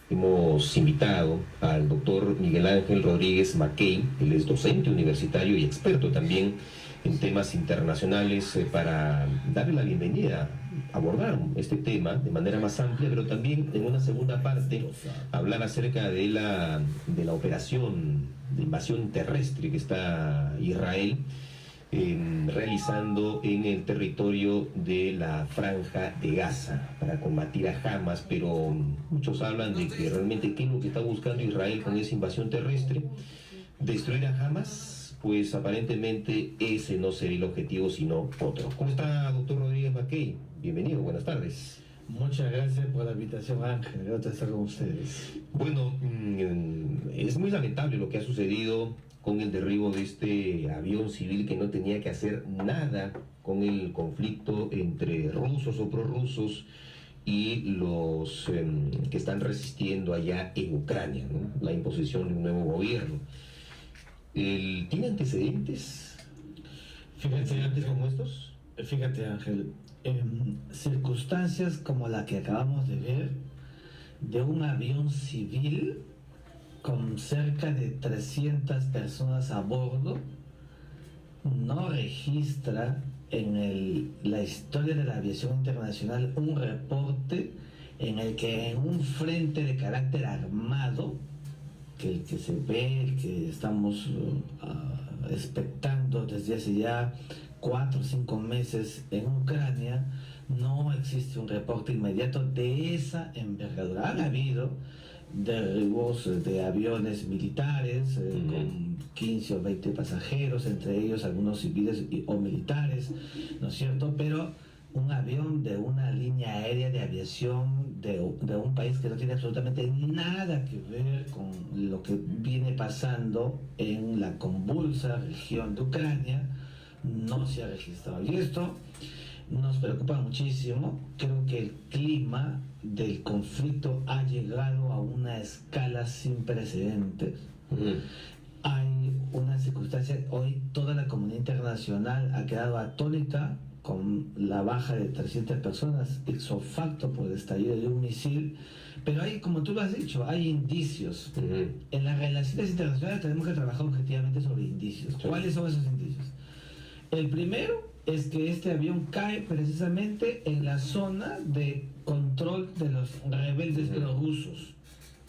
Hemos invitado al doctor Miguel Ángel Rodríguez Mackey, él es docente universitario y experto también en temas internacionales, para darle la bienvenida, abordar este tema de manera más amplia, pero también en una segunda parte hablar acerca de la operación de invasión terrestre que está Israel realizando en el territorio de la Franja de Gaza para combatir a Hamas, pero muchos hablan de que realmente qué es lo que está buscando Israel con esa invasión terrestre, destruir a Hamas. Pues aparentemente ese no sería el objetivo, sino otro. ¿Cómo está, doctor Rodríguez Mackey? Bienvenido, buenas tardes. Muchas gracias por la invitación, Ángel. Gracias de estar con ustedes. Bueno, es muy lamentable lo que ha sucedido con el derribo de este avión civil que no tenía que hacer nada con el conflicto entre rusos o prorrusos y los que están resistiendo allá en Ucrania, ¿no? La imposición de un nuevo gobierno. ¿Tiene antecedentes? Fíjate, ¿Como estos? Fíjate, Ángel, circunstancias como la que acabamos de ver de un avión civil con cerca de 300 personas a bordo no registra en la historia de la aviación internacional un reporte en el que en un frente de carácter armado, que el que se ve, el que estamos expectando desde hace ya 4 o 5 meses en Ucrania, no existe un reporte inmediato de esa envergadura. Han habido derribos de aviones militares con 15 o 20 pasajeros, entre ellos algunos civiles o militares, ¿no es cierto? Pero un avión de una línea aérea de aviación de un país que no tiene absolutamente nada que ver con lo que viene pasando en la convulsa región de Ucrania no se ha registrado. Y esto nos preocupa muchísimo. Creo que el clima del conflicto ha llegado a una escala sin precedentes. Hay una circunstancia, hoy toda la comunidad internacional ha quedado atónita con la baja de 300 personas ipso facto por el estallido de un misil, pero hay, como tú lo has dicho, hay indicios. En las relaciones internacionales tenemos que trabajar objetivamente sobre indicios. ¿Cuáles son esos indicios? El primero es que este avión cae precisamente en la zona de control de los rebeldes prorrusos.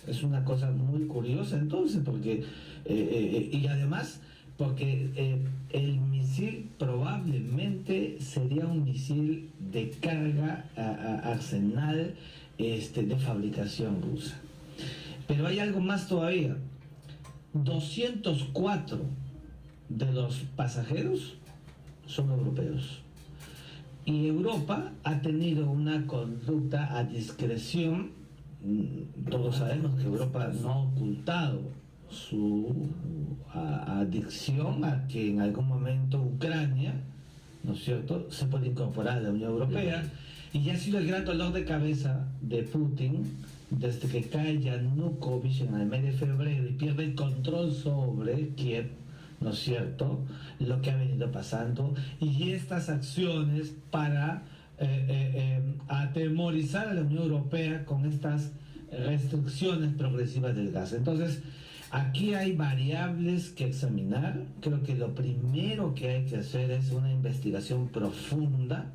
Es una cosa muy curiosa entonces, porque y además porque el misil probablemente sería un misil de carga arsenal de fabricación rusa. Pero hay algo más todavía. 204 de los pasajeros son europeos. Y Europa ha tenido una conducta a discreción. Todos sabemos que Europa no ha ocultado su adicción a que en algún momento Ucrania, ¿no es cierto?, se puede incorporar a la Unión Europea, y ha sido el gran dolor de cabeza de Putin desde que cae Yanukovych en el mes de febrero y pierde el control sobre Kiev, ¿no es cierto?, lo que ha venido pasando, y estas acciones para atemorizar a la Unión Europea con estas restricciones progresivas del gas. Entonces, aquí hay variables que examinar. Creo que lo primero que hay que hacer es una investigación profunda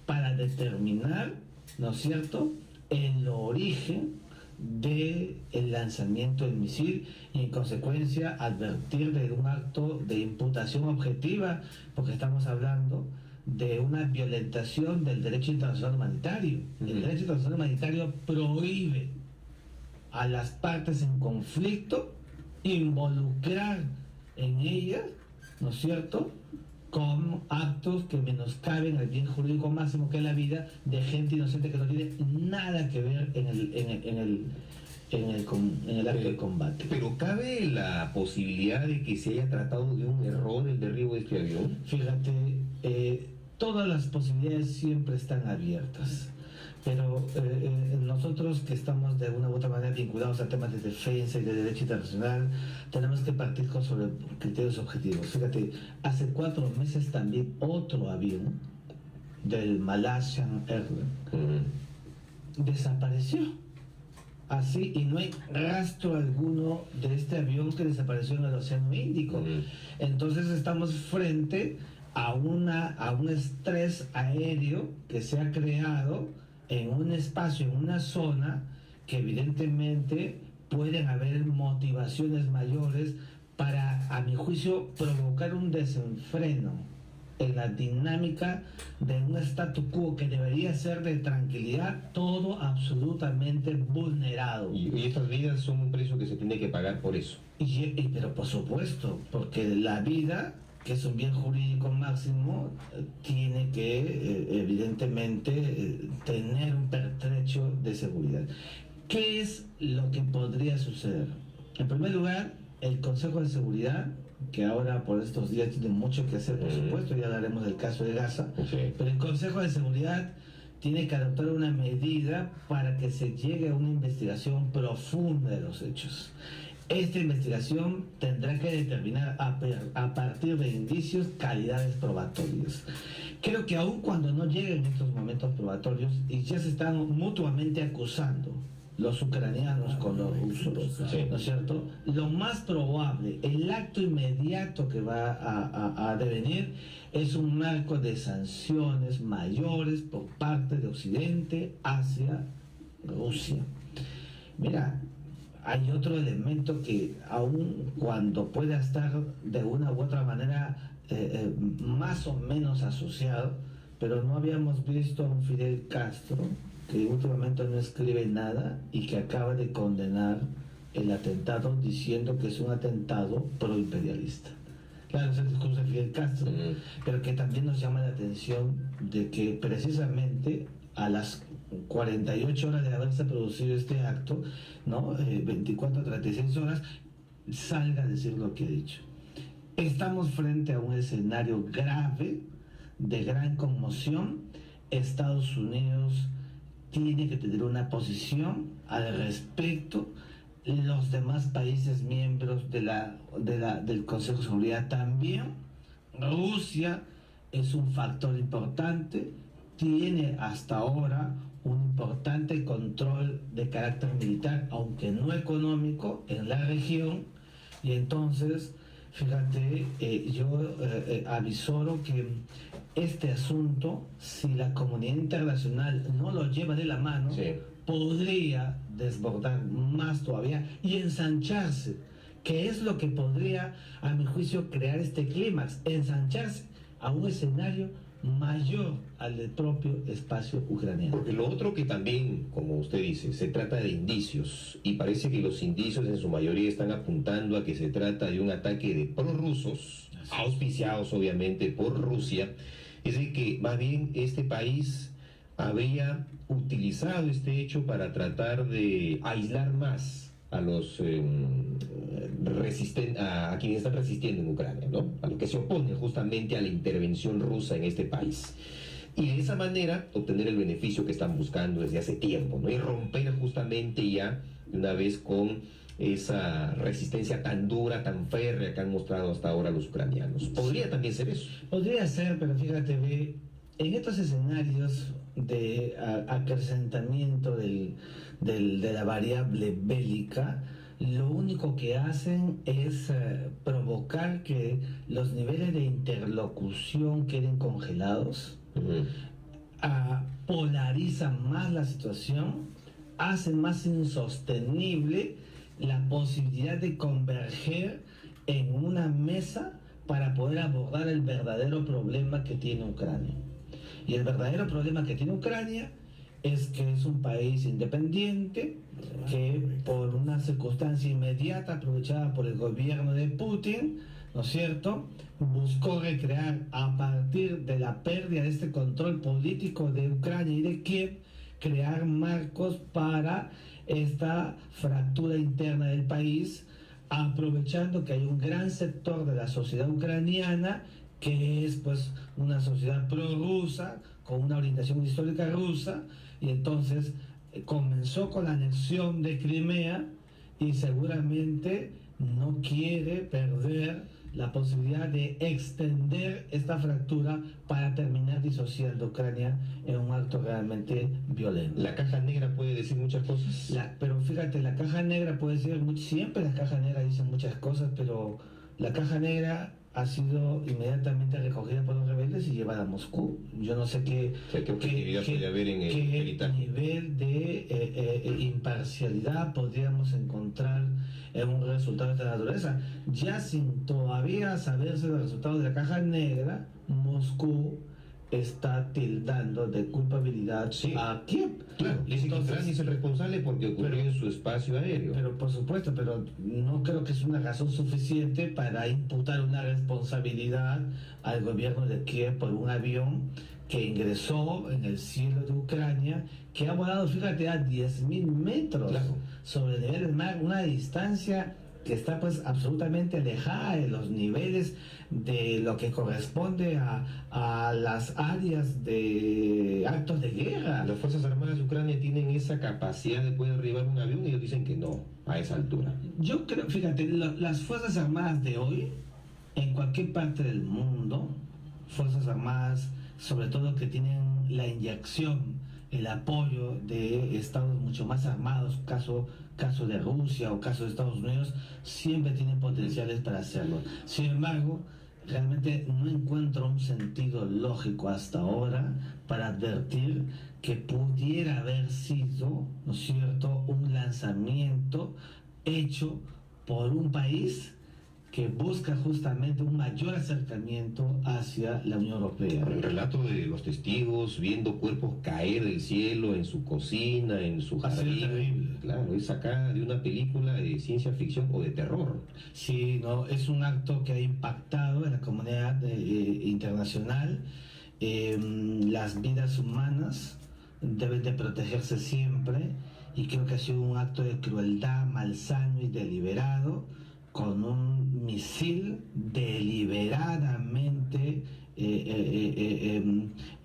para determinar, ¿no es cierto?, el origen del lanzamiento del misil y en consecuencia advertir de un acto de imputación objetiva, porque estamos hablando de una violentación del derecho internacional humanitario. El derecho internacional humanitario prohíbe a las partes en conflicto involucrar en ellas, ¿no es cierto?, con actos que menoscaben el bien jurídico máximo, que es la vida de gente inocente que no tiene nada que ver en el acto de combate. Pero ¿cabe la posibilidad de que se haya tratado de un error el derribo de este avión? Fíjate, todas las posibilidades siempre están abiertas. Pero nosotros que estamos de una u otra manera vinculados a temas de defensa y de derecho internacional, tenemos que partir sobre criterios objetivos. Fíjate, hace 4 meses también otro avión del Malaysian Airlines desapareció. así, y no hay rastro alguno de este avión que desapareció en el Océano Índico. Entonces estamos frente a un estrés aéreo que se ha creado en un espacio, en una zona, que evidentemente pueden haber motivaciones mayores para, a mi juicio, provocar un desenfreno en la dinámica de un statu quo que debería ser de tranquilidad, todo absolutamente vulnerado. Y estas vidas son un precio que se tiene que pagar por eso. Pero por supuesto, porque la vida, que es un bien jurídico máximo, tiene que evidentemente tener un pertrecho de seguridad. ¿Qué es lo que podría suceder? En primer lugar, el Consejo de Seguridad, que ahora por estos días tiene mucho que hacer, por supuesto, ya hablaremos del caso de Gaza, pero el Consejo de Seguridad tiene que adoptar una medida para que se llegue a una investigación profunda de los hechos. Esta investigación tendrá que determinar a partir de indicios calidades probatorias. Creo que aun cuando no lleguen estos momentos probatorios y ya se están mutuamente acusando los ucranianos con los rusos, ¿no es cierto? Lo más probable, el acto inmediato que va a devenir es un marco de sanciones mayores por parte de Occidente hacia Rusia. Mira, hay otro elemento que aun cuando pueda estar de una u otra manera más o menos asociado, pero no habíamos visto a un Fidel Castro que últimamente no escribe nada y que acaba de condenar el atentado diciendo que es un atentado proimperialista. Claro, es el discurso de Fidel Castro, pero que también nos llama la atención de que precisamente a las 48 horas de haberse producido este acto, ¿no? 24 a 36 horas, salga a decir lo que ha dicho. Estamos frente a un escenario grave, de gran conmoción. Estados Unidos tiene que tener una posición al respecto. Los demás países miembros del Consejo de Seguridad también. Rusia es un factor importante, tiene hasta ahora un importante control de carácter militar, aunque no económico, en la región. Y entonces, fíjate, yo avisoro que este asunto, si la comunidad internacional no lo lleva de la mano, podría desbordar más todavía y ensancharse, que es lo que podría, a mi juicio, crear este clímax, ensancharse a un escenario mayor al del propio espacio ucraniano. Porque lo otro que también, como usted dice, se trata de indicios, y parece que los indicios en su mayoría están apuntando a que se trata de un ataque de prorrusos, auspiciados obviamente por Rusia, es de que más bien este país habría utilizado este hecho para tratar de aislar más a los a quienes están resistiendo en Ucrania, ¿no? A los que se oponen justamente a la intervención rusa en este país. Y de esa manera obtener el beneficio que están buscando desde hace tiempo, ¿no? Y romper justamente ya de una vez con esa resistencia tan dura, tan férrea que han mostrado hasta ahora los ucranianos. ¿Podría también ser eso? Podría ser, pero fíjate, en estos escenarios de acrecentamiento de la variable bélica, lo único que hacen es provocar que los niveles de interlocución queden congelados, polarizan más la situación, hacen más insostenible la posibilidad de converger en una mesa para poder abordar el verdadero problema que tiene Ucrania. Y el verdadero problema que tiene Ucrania es que es un país independiente que por una circunstancia inmediata aprovechada por el gobierno de Putin, ¿no es cierto?, buscó recrear a partir de la pérdida de este control político de Ucrania y de Kiev, crear marcos para esta fractura interna del país, aprovechando que hay un gran sector de la sociedad ucraniana que es pues una sociedad prorrusa, con una orientación histórica rusa, y entonces comenzó con la anexión de Crimea y seguramente no quiere perder la posibilidad de extender esta fractura para terminar disociando Ucrania en un acto realmente violento. La caja negra puede decir muchas cosas. Pero fíjate, la caja negra puede decir, siempre las cajas negras dicen muchas cosas, pero la caja negra ha sido inmediatamente recogida por los rebeldes y llevada a Moscú. Yo no sé qué objetividad puede haber en el peritaje. Nivel de imparcialidad podríamos encontrar en un resultado de esta naturaleza. Ya sin todavía saberse los resultados de la caja negra, Moscú está tildando de culpabilidad a Kiev. Claro, dice que Ucrania es el responsable porque ocurrió en su espacio aéreo. Pero por supuesto, pero no creo que es una razón suficiente para imputar una responsabilidad al gobierno de Kiev por un avión que ingresó en el cielo de Ucrania, que ha volado, fíjate, a 10.000 metros sobre el nivel del mar, una distancia que está pues absolutamente alejada de los niveles de lo que corresponde a las áreas de actos de guerra. Las Fuerzas Armadas de Ucrania tienen esa capacidad de poder derribar un avión y ellos dicen que no, a esa altura. Yo creo, fíjate, las Fuerzas Armadas de hoy, en cualquier parte del mundo, Fuerzas Armadas, sobre todo que tienen la inyección, el apoyo de estados mucho más armados, caso de Rusia o caso de Estados Unidos, siempre tienen potenciales para hacerlo. Sin embargo, realmente no encuentro un sentido lógico hasta ahora para advertir que pudiera haber sido, ¿no es cierto?, un lanzamiento hecho por un país que busca justamente un mayor acercamiento hacia la Unión Europea. El relato de los testigos viendo cuerpos caer del cielo en su cocina, en su jardín. Terrible. Claro, es sacada de una película de ciencia ficción o de terror. Sí, no, es un acto que ha impactado en la comunidad internacional. Las vidas humanas deben de protegerse siempre y creo que ha sido un acto de crueldad malsano y deliberado, con un misil deliberadamente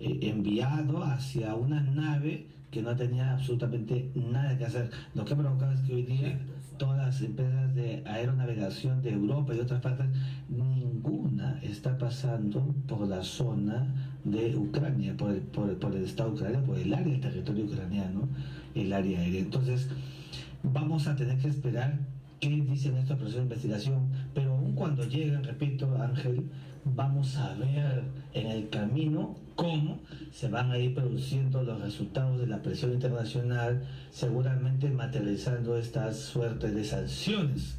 enviado hacia una nave que no tenía absolutamente nada que hacer. Lo que ha provocado es que hoy día todas las empresas de aeronavegación de Europa y de otras partes, ninguna está pasando por la zona de Ucrania, por el estado ucraniano, por el área del territorio ucraniano, el área aérea. Entonces, vamos a tener que esperar qué dicen estos procesos de investigación, pero aún cuando lleguen, repito, Ángel, vamos a ver en el camino cómo se van a ir produciendo los resultados de la presión internacional, seguramente materializando estas suertes de sanciones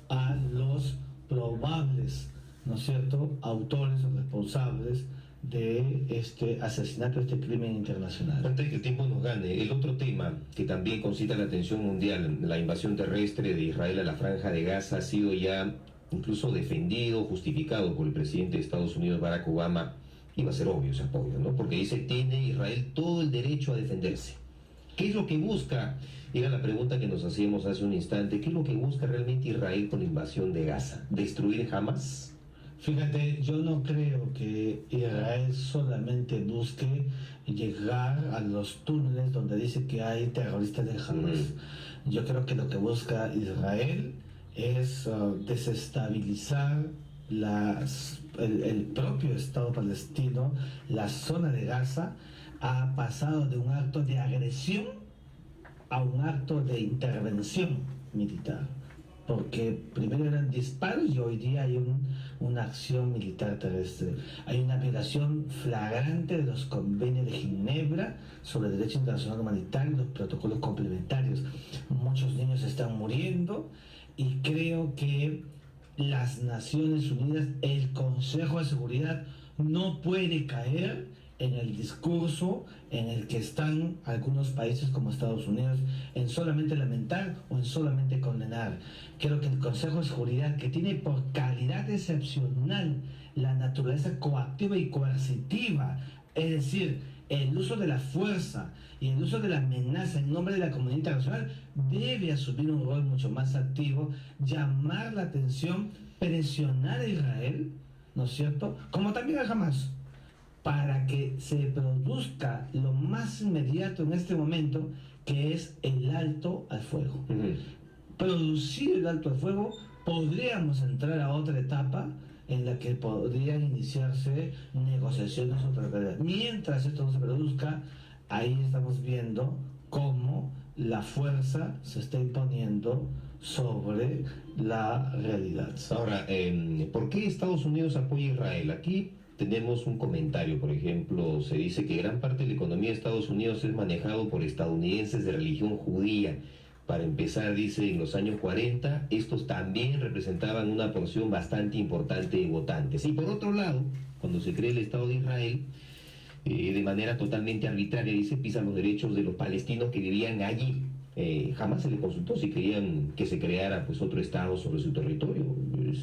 a los probables, ¿no es cierto?, autores o responsables de este asesinato, este crimen internacional. Antes de que el tiempo nos gane, el otro tema que también concita la atención mundial, la invasión terrestre de Israel a la Franja de Gaza, ha sido ya incluso defendido, justificado por el presidente de Estados Unidos, Barack Obama. Iba a ser obvio ese apoyo, ¿no? Porque dice, tiene Israel todo el derecho a defenderse. ¿Qué es lo que busca? Era la pregunta que nos hacíamos hace un instante. ¿Qué es lo que busca realmente Israel con la invasión de Gaza? ¿Destruir Hamas? Fíjate, yo no creo que Israel solamente busque llegar a los túneles donde dice que hay terroristas de Hamas. Yo creo que lo que busca Israel es desestabilizar el propio Estado palestino. La zona de Gaza ha pasado de un acto de agresión a un acto de intervención militar, porque primero eran disparos y hoy día hay una acción militar terrestre. Hay una violación flagrante de los convenios de Ginebra sobre el derecho internacional humanitario y los protocolos complementarios. Muchos niños están muriendo y creo que las Naciones Unidas, el Consejo de Seguridad, no puede caer en el discurso en el que están algunos países como Estados Unidos, en solamente lamentar o en solamente condenar. Creo que el Consejo de Seguridad, que tiene por calidad excepcional la naturaleza coactiva y coercitiva, es decir, el uso de la fuerza y el uso de la amenaza en nombre de la comunidad internacional, debe asumir un rol mucho más activo, llamar la atención, presionar a Israel, ¿no es cierto?, como también a Hamas, para que se produzca lo más inmediato en este momento, que es el alto al fuego. Producir el alto al fuego podríamos entrar a otra etapa en la que podrían iniciarse negociaciones otra vez. Mientras esto no se produzca, ahí estamos viendo cómo la fuerza se está imponiendo sobre la realidad. Ahora, ¿por qué Estados Unidos apoya a Israel? Aquí tenemos un comentario, por ejemplo, se dice que gran parte de la economía de Estados Unidos es manejado por estadounidenses de religión judía. Para empezar, dice, en los años 40, estos también representaban una porción bastante importante de votantes. Y por otro lado, cuando se crea el Estado de Israel, de manera totalmente arbitraria, dice, pisan los derechos de los palestinos que vivían allí. Jamás se le consultó si querían que se creara pues otro Estado sobre su territorio.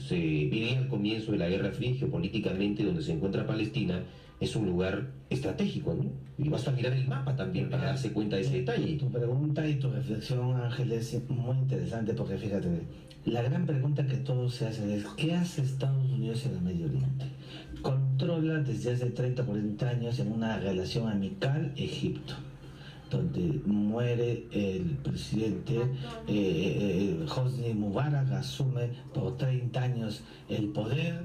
Se vivía al comienzo de la Guerra Fría, geopolíticamente donde se encuentra Palestina, es un lugar estratégico, ¿no? Y basta mirar el mapa también para darse cuenta de ese detalle. Tu pregunta y tu reflexión, Ángel, es muy interesante porque fíjate, la gran pregunta que todos se hacen es ¿qué hace Estados Unidos en el Medio Oriente? Controla desde hace 30 o 40 años en una relación amical Egipto, donde muere el presidente Hosni Mubarak, asume por 30 años el poder,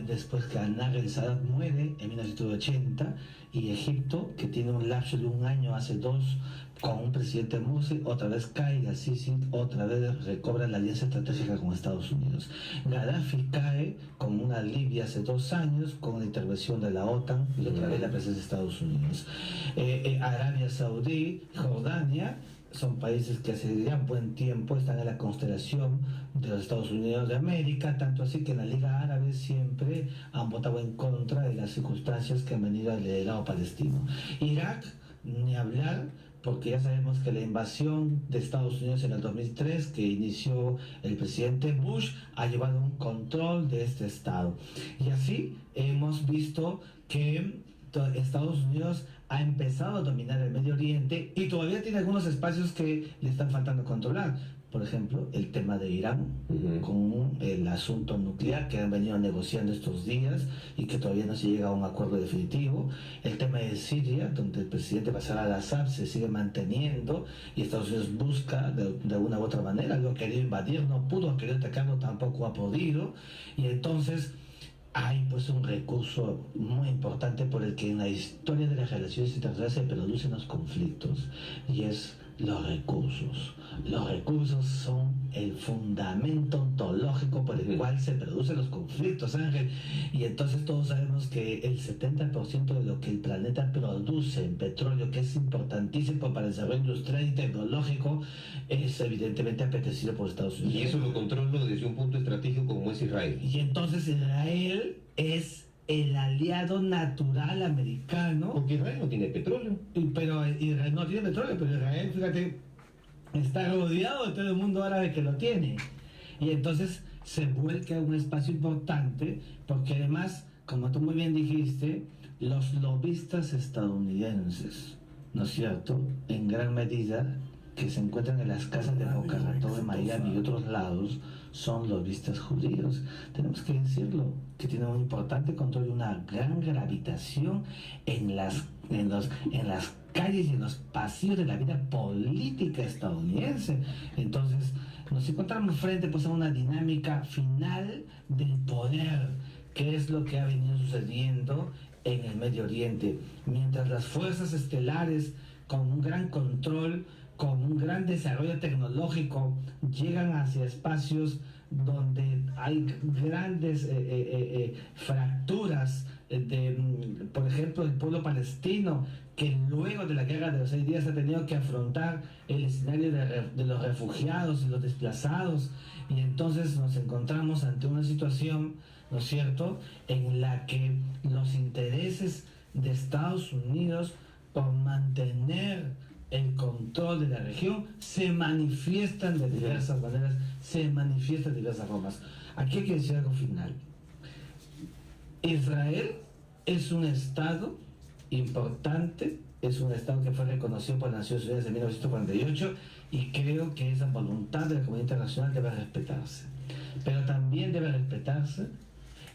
después que Anwar el Sadat muere en 1980, y Egipto, que tiene un lapso de un año, hace dos, con un presidente Morsi, otra vez cae, Al-Sisi otra vez recobra la alianza estratégica con Estados Unidos. Gaddafi cae con una Libia hace 2 años, con la intervención de la OTAN y otra vez la presencia de Estados Unidos. Arabia Saudí, Jordania, son países que hace ya buen tiempo están en la constelación de los Estados Unidos de América, tanto así que en la Liga Árabe siempre han votado en contra de las circunstancias que han venido al lado palestino. Irak, ni hablar, porque ya sabemos que la invasión de Estados Unidos en el 2003, que inició el presidente Bush, ha llevado un control de este estado. Y así hemos visto que Estados Unidos ha empezado a dominar el Medio Oriente y todavía tiene algunos espacios que le están faltando controlar. Por ejemplo, el tema de Irán, con el asunto nuclear que han venido negociando estos días y que todavía no se llega a un acuerdo definitivo. El tema de Siria, donde el presidente Bashar al-Assad se sigue manteniendo y Estados Unidos busca de una u otra manera, lo ha querido invadir, no pudo, ha querido atacarlo, tampoco ha podido. Y entonces hay pues un recurso muy importante por el que en la historia de las relaciones internacionales se producen los conflictos, y es los recursos. Los recursos son el fundamento ontológico por el cual se producen los conflictos, Ángel. Y entonces todos sabemos que el 70% de lo que el planeta produce en petróleo, que es importantísimo para el desarrollo industrial y tecnológico, es evidentemente apetecido por Estados Unidos. Y eso lo controla desde un punto estratégico como es Israel. Y entonces Israel es el aliado natural americano. Porque Israel no tiene petróleo. Pero Israel no tiene petróleo, pero Israel, fíjate, está rodeado de todo el mundo árabe que lo tiene. Y entonces se vuelca a un espacio importante, porque además, como tú muy bien dijiste, los lobistas estadounidenses, ¿no es cierto?, en gran medida, que se encuentran en las casas de Boca Ratón, de Miami y otros lados, son lobistas judíos. Tenemos que decirlo, que tienen un importante control y una gran gravitación en las calles y en los pasillos de la vida política estadounidense. Entonces nos encontramos frente pues a una dinámica final del poder, que es lo que ha venido sucediendo en el Medio Oriente. Mientras las fuerzas estelares, con un gran control, con un gran desarrollo tecnológico, llegan hacia espacios donde hay grandes fracturas, por ejemplo, el pueblo palestino, que luego de la guerra de los 6 días ha tenido que afrontar el escenario de los refugiados y los desplazados, y entonces nos encontramos ante una situación, ¿no es cierto?, en la que los intereses de Estados Unidos por mantener el control de la región se manifiestan de diversas maneras, se manifiestan de diversas formas. Aquí hay que decir algo final. Israel es un estado importante, es un estado que fue reconocido por las Naciones Unidas en 1948, y creo que esa voluntad de la comunidad internacional debe respetarse. Pero también debe respetarse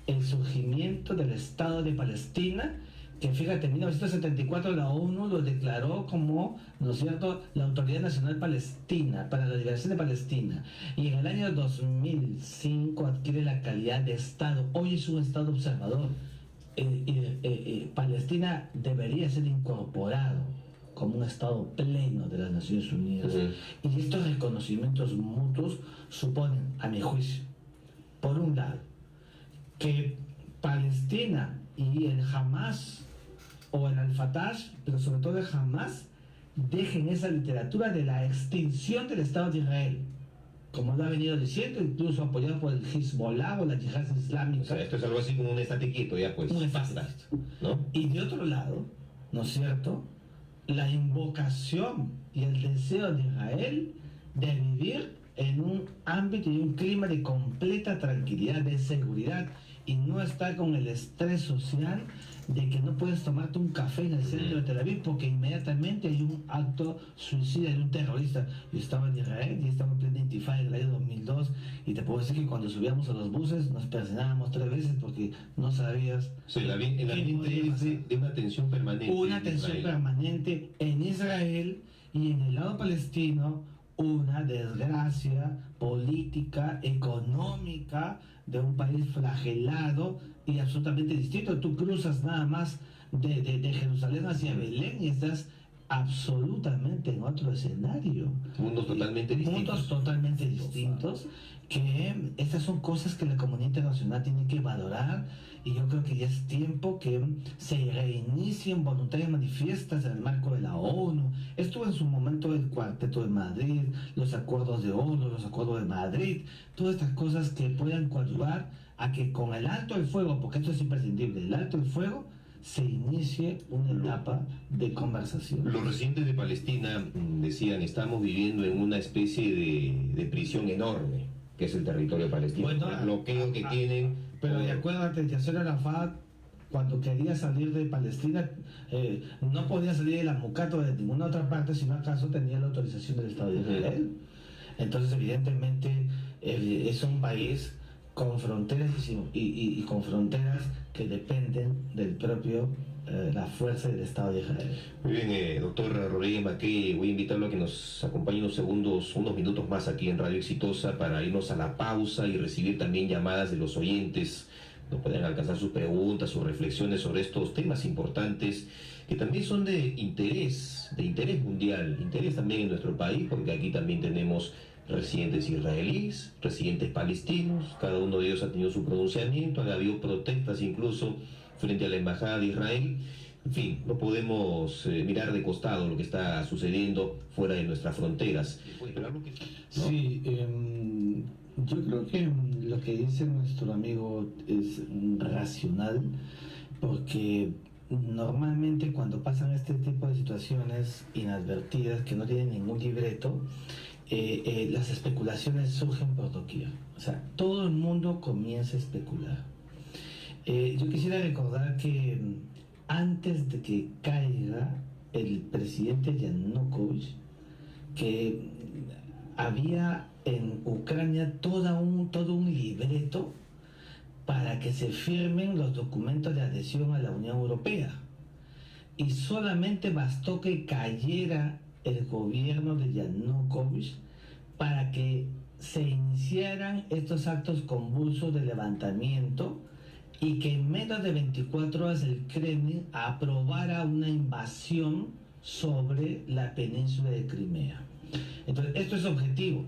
el surgimiento del Estado de Palestina, que fíjate, en 1974 la ONU lo declaró como, ¿no es cierto?, la Autoridad Nacional Palestina, para la liberación de Palestina. Y en el año 2005 adquiere la calidad de Estado. Hoy es un Estado observador. Palestina debería ser incorporado como un Estado pleno de las Naciones Unidas. Y estos reconocimientos mutuos suponen, a mi juicio, por un lado, que Palestina y el Hamas o el Al-Fatah, pero sobre todo el Hamas, dejen esa literatura de la extinción del Estado de Israel, como lo ha venido diciendo, incluso apoyado por el Hezbollah o la Yihad Islámica. O sea, esto es algo así como un estate quieto, ya pues. Un estate quieto, ¿no? Y de otro lado, ¿no es cierto?, la invocación y el deseo de Israel de vivir en un ámbito y un clima de completa tranquilidad, de seguridad, y no estar con el estrés social de que no puedes tomarte un café en el centro de Tel Aviv porque inmediatamente hay un acto suicida de un terrorista. Yo estaba en Israel y estaba en plena intifada en el año 2002 y te puedo decir que cuando subíamos a los buses nos persignábamos 3 veces porque no sabías. Sí, el ambiente es de una tensión permanente. Una tensión permanente en Israel, y en el lado palestino una desgracia política, económica, de un país flagelado y absolutamente distinto. Tú cruzas nada más de Jerusalén hacia Belén y estás absolutamente en otro escenario. Mundos totalmente distintos. Mundos totalmente distintos, que estas son cosas que la comunidad internacional tiene que valorar, y yo creo que ya es tiempo que se reinicien voluntarias manifiestas en el marco de la ONU. Estuvo en su momento el Cuarteto de Madrid, los acuerdos de ONU, los acuerdos de Madrid, todas estas cosas que puedan coadyuvar a que con el alto del fuego, porque esto es imprescindible, el alto del fuego, se inicie una etapa de conversación. Los residentes de Palestina decían, estamos viviendo en una especie de prisión enorme, que es el territorio palestino. Bueno, el bloqueo que tienen. Pero acuérdate, Yasser Arafat, cuando quería salir de Palestina, no podía salir de la Mucato o de ninguna otra parte, sino acaso tenía la autorización del Estado de Israel. Entonces, evidentemente, es un país con fronteras y con fronteras que dependen del propio la fuerza del Estado de Israel. Muy bien, doctor Rodríguez Mackey, voy a invitarlo a que nos acompañe unos minutos más aquí en Radio Exitosa para irnos a la pausa y recibir también llamadas de los oyentes. Nos pueden alcanzar sus preguntas, sus reflexiones sobre estos temas importantes que también son de interés mundial, interés también en nuestro país, porque aquí también tenemos residentes israelíes, residentes palestinos, cada uno de ellos ha tenido su pronunciamiento, ha habido protestas incluso frente a la Embajada de Israel. En fin, no podemos mirar de costado lo que está sucediendo fuera de nuestras fronteras. ¿No? Sí, yo creo que lo que dice nuestro amigo es racional, porque normalmente cuando pasan este tipo de situaciones inadvertidas que no tienen ningún libreto, las especulaciones surgen por doquier. O sea, todo el mundo comienza a especular. Yo quisiera recordar que antes de que caiga el presidente Yanukovych, que había en Ucrania todo un libreto para que se firmen los documentos de adhesión a la Unión Europea. Y solamente bastó que cayera el gobierno de Yanukovych para que se iniciaran estos actos convulsos de levantamiento y que en menos de 24 horas el Kremlin aprobara una invasión sobre la península de Crimea. Entonces, esto es objetivo.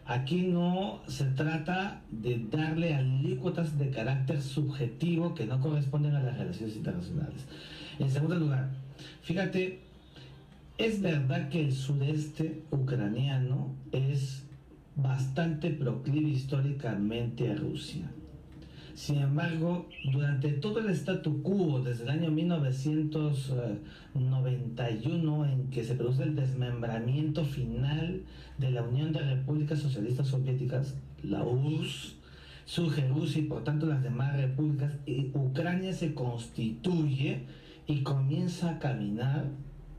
Aquí no se trata de darle alícuotas de carácter subjetivo que no corresponden a las relaciones internacionales. En segundo lugar, fíjate, es verdad que el sudeste ucraniano es bastante proclive históricamente a Rusia. Sin embargo, durante todo el statu quo, desde el año 1991, en que se produce el desmembramiento final de la Unión de Repúblicas Socialistas Soviéticas, la URSS, surge Rusia y por tanto las demás repúblicas, y Ucrania se constituye y comienza a caminar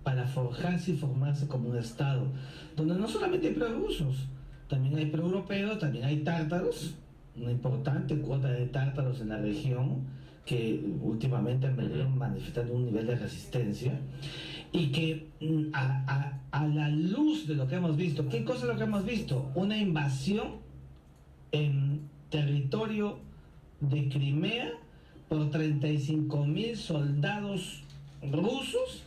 para forjarse y formarse como un Estado, donde no solamente hay prorrusos, también hay proeuropeos, también hay tártaros, una importante cuota de tártaros en la región que últimamente han venido manifestando un nivel de resistencia y que a la luz de lo que hemos visto, ¿qué cosa es lo que hemos visto? Una invasión en territorio de Crimea por 35.000 soldados rusos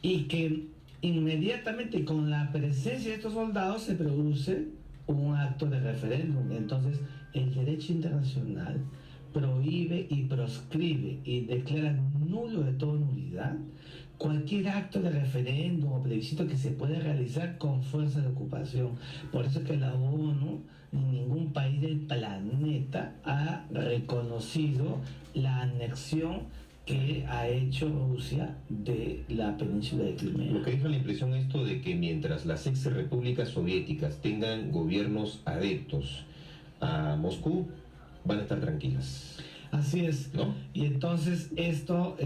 y que inmediatamente con la presencia de estos soldados se produce un acto de referéndum. Entonces el derecho internacional prohíbe y proscribe y declara nulo de toda nulidad cualquier acto de referéndum o plebiscito que se pueda realizar con fuerza de ocupación. Por eso es que la ONU ni ningún país del planeta ha reconocido la anexión que ha hecho Rusia de la península de Crimea. Lo que deja la impresión esto de que mientras las ex repúblicas soviéticas tengan gobiernos adeptos a Moscú, van a estar tranquilas. Así es, ¿no? Y entonces esto,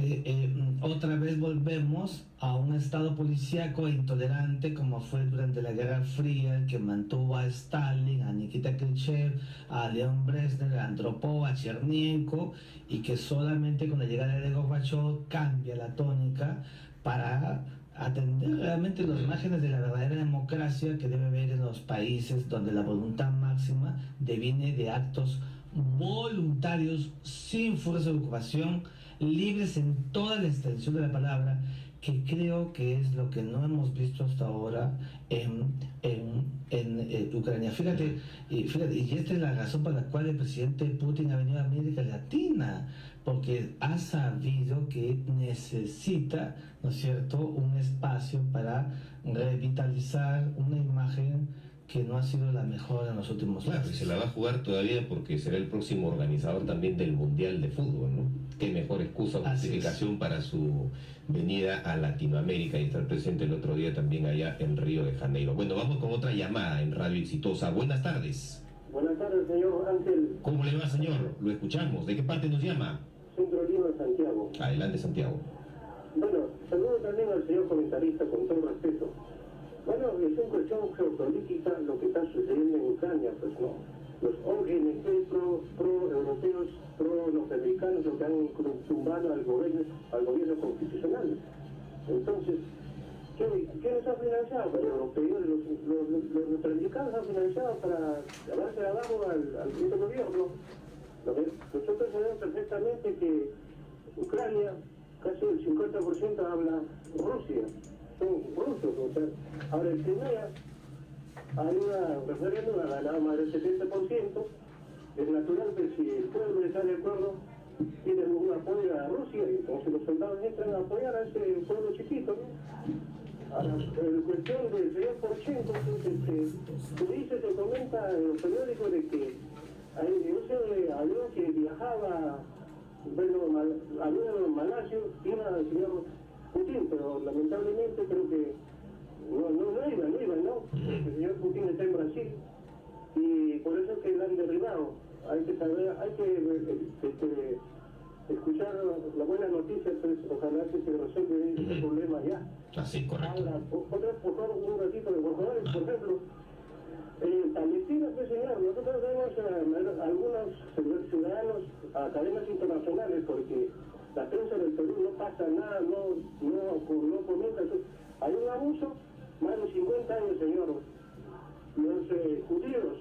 otra vez volvemos a un estado policíaco e intolerante como fue durante la Guerra Fría, el que mantuvo a Stalin, a Nikita Khrushchev, a León Brezhnev, a Andropov, a Chernenko, y que solamente con la llegada de Gorbachev cambia la tónica para atender realmente los márgenes de la verdadera democracia que debe haber en los países donde la voluntad máxima deviene de actos voluntarios, sin fuerza de ocupación, libres en toda la extensión de la palabra, que creo que es lo que no hemos visto hasta ahora en Ucrania. Fíjate, y esta es la razón por la cual el presidente Putin ha venido a América Latina, porque ha sabido que necesita, ¿no es cierto?, un espacio para revitalizar una imagen que no ha sido la mejor en los últimos Claro, y meses. se la va a jugar todavía porque será el próximo organizador también del Mundial de Fútbol, ¿no? Qué mejor excusa o justificación para su venida a Latinoamérica y estar presente el otro día también allá en Río de Janeiro. Bueno, vamos con otra llamada en Radio Exitosa. Buenas tardes. Buenas tardes, señor Ángel. ¿Cómo le va, señor? Lo escuchamos. ¿De qué parte nos llama? Centro Lima, Santiago. Adelante, Santiago. Bueno, saludo también al señor comentarista con todo respeto. Bueno, es en cuestión geopolítica lo que está sucediendo en Ucrania, pues no. Los ONG pro-europeos, pro-norteamericanos, lo que han tumbado al gobierno constitucional. Entonces, ¿quiénes han financiado? Pues los europeos, los norteamericanos han financiado para llevarse de abajo al quinto gobierno. Nosotros sabemos perfectamente que Ucrania, casi el 50% habla Rusia. Son rusos, o sea, ahora en Crimea hay un referéndum, ha ganado más del 70%, es natural que si el pueblo está de acuerdo, tiene un apoyo a Rusia, y entonces los soldados entran a apoyar a ese pueblo chiquito, ¿no? Ahora, en cuestión del señor Porchenko, se comenta en los periódicos de que hay un avión que viajaba, avión de Malasia, iba al señor Putin, pero lamentablemente creo que no iba, ¿no? El señor Putin está en Brasil y por eso es que lo han derribado. Hay que saber, hay que escuchar las buenas noticias, pues ojalá que se resuelva ese problema ya. Así, correcto. Ahora, por favor, un ratito de por favor, por ejemplo, Palestina, pues señor, nosotros vemos algunos ciudadanos a cadenas internacionales porque la prensa del Perú no pasa nada, no comenta. Hay un abuso, más de 50 años, señor. Los judíos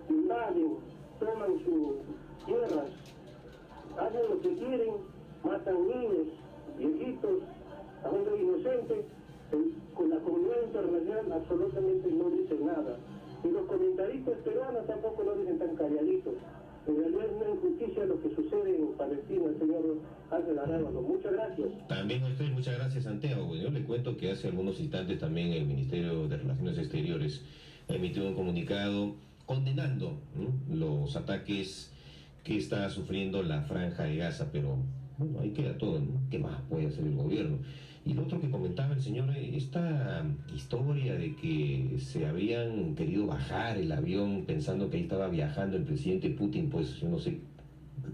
invaden, toman sus tierras, hacen lo que quieren, matan niños, viejitos, a gente inocente. Con la comunidad internacional absolutamente no dice nada. Y los comentaristas peruanos tampoco lo dicen tan calladitos. En realidad es una injusticia lo que sucede en Palestina, señor Ángel Arábalo. Muchas gracias. También a usted, muchas gracias, Santiago. Yo le cuento que hace algunos instantes también el Ministerio de Relaciones Exteriores ha emitido un comunicado condenando, ¿no?, los ataques que está sufriendo la Franja de Gaza, pero bueno, ahí queda todo, ¿no? ¿Qué más puede hacer el gobierno? Y lo otro que comentaba el señor, esta historia de que se habían querido bajar el avión pensando que ahí estaba viajando el presidente Putin, pues yo no sé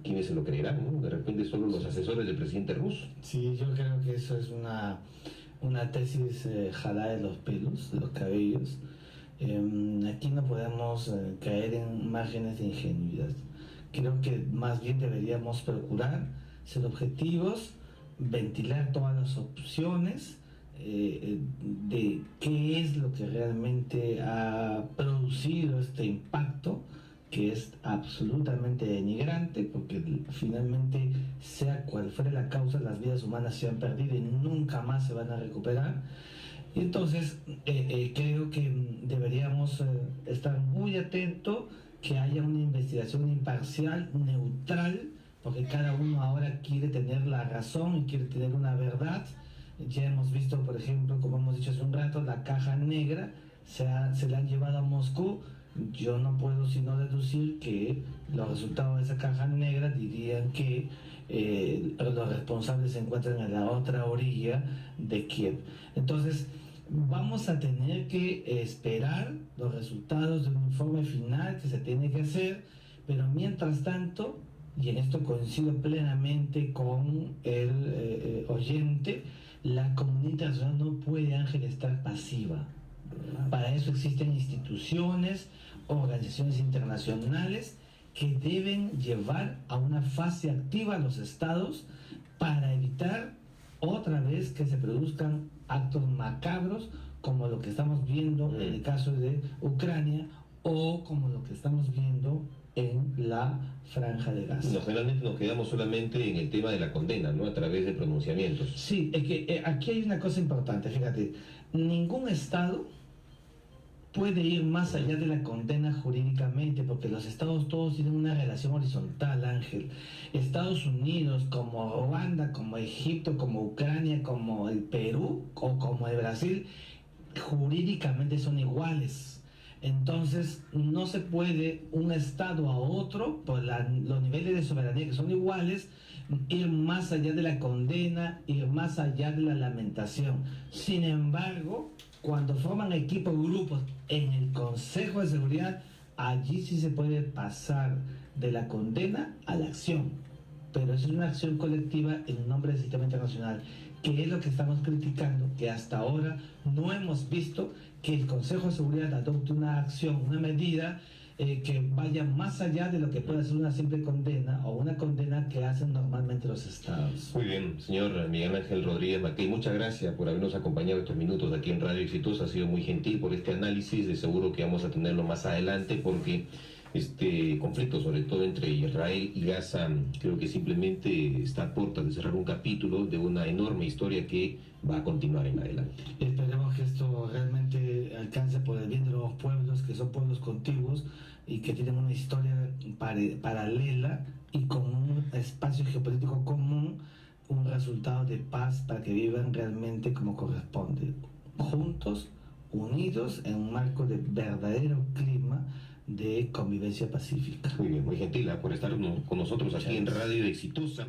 quiénes se lo creerán, ¿no? De repente solo los asesores del presidente ruso. Sí, yo creo que eso es una tesis jalada de los pelos, de los cabellos. Aquí no podemos caer en márgenes de ingenuidad. Creo que más bien deberíamos procurar ser objetivos, ventilar todas las opciones de qué es lo que realmente ha producido este impacto, que es absolutamente denigrante, porque finalmente, sea cual fuera la causa, las vidas humanas se han perdido y nunca más se van a recuperar. Y entonces creo que deberíamos estar muy atentos, que haya una investigación imparcial, neutral, porque cada uno ahora quiere tener la razón y quiere tener una verdad. Ya hemos visto, por ejemplo, como hemos dicho hace un rato, la caja negra se la han llevado a Moscú. Yo no puedo sino deducir que los resultados de esa caja negra dirían que los responsables se encuentran en la otra orilla de Kiev. Entonces, vamos a tener que esperar los resultados de un informe final que se tiene que hacer, pero mientras tanto, y en esto coincido plenamente con el oyente, la comunidad internacional no puede, Ángel, estar pasiva. Para eso existen instituciones, organizaciones internacionales que deben llevar a una fase activa a los estados para evitar otra vez que se produzcan actos macabros como lo que estamos viendo en el caso de Ucrania o como lo que estamos viendo en la Franja de Gaza. Generalmente nos quedamos solamente en el tema de la condena, ¿no? A través de pronunciamientos. Sí, es que aquí hay una cosa importante, fíjate, ningún estado puede ir más allá de la condena jurídicamente, porque los estados todos tienen una relación horizontal, Ángel. Estados Unidos, como Ruanda, como Egipto, como Ucrania, como el Perú o como el Brasil, jurídicamente son iguales. Entonces, no se puede un estado a otro, por los niveles de soberanía que son iguales, ir más allá de la condena, ir más allá de la lamentación. Sin embargo, cuando forman equipos, grupos en el Consejo de Seguridad, allí sí se puede pasar de la condena a la acción. Pero es una acción colectiva en nombre del sistema internacional, que es lo que estamos criticando, que hasta ahora no hemos visto que el Consejo de Seguridad adopte una acción, una medida que vaya más allá de lo que puede ser una simple condena o una condena que hacen normalmente los estados. Muy bien, señor Miguel Ángel Rodríguez Mackey, muchas gracias por habernos acompañado estos minutos aquí en Radio Exitosa. Ha sido muy gentil por este análisis, de seguro que vamos a tenerlo más adelante, porque este conflicto, sobre todo entre Israel y Gaza, creo que simplemente está a puertas de cerrar un capítulo de una enorme historia que va a continuar en adelante. Esperemos que esto realmente alcance por el bien de los pueblos, que son pueblos contiguos y que tienen una historia paralela y con un espacio geopolítico común, un resultado de paz para que vivan realmente como corresponde, juntos, unidos en un marco de verdadero clima de convivencia pacífica. Muy bien, muy gentil por estar con nosotros aquí en Radio Exitosa.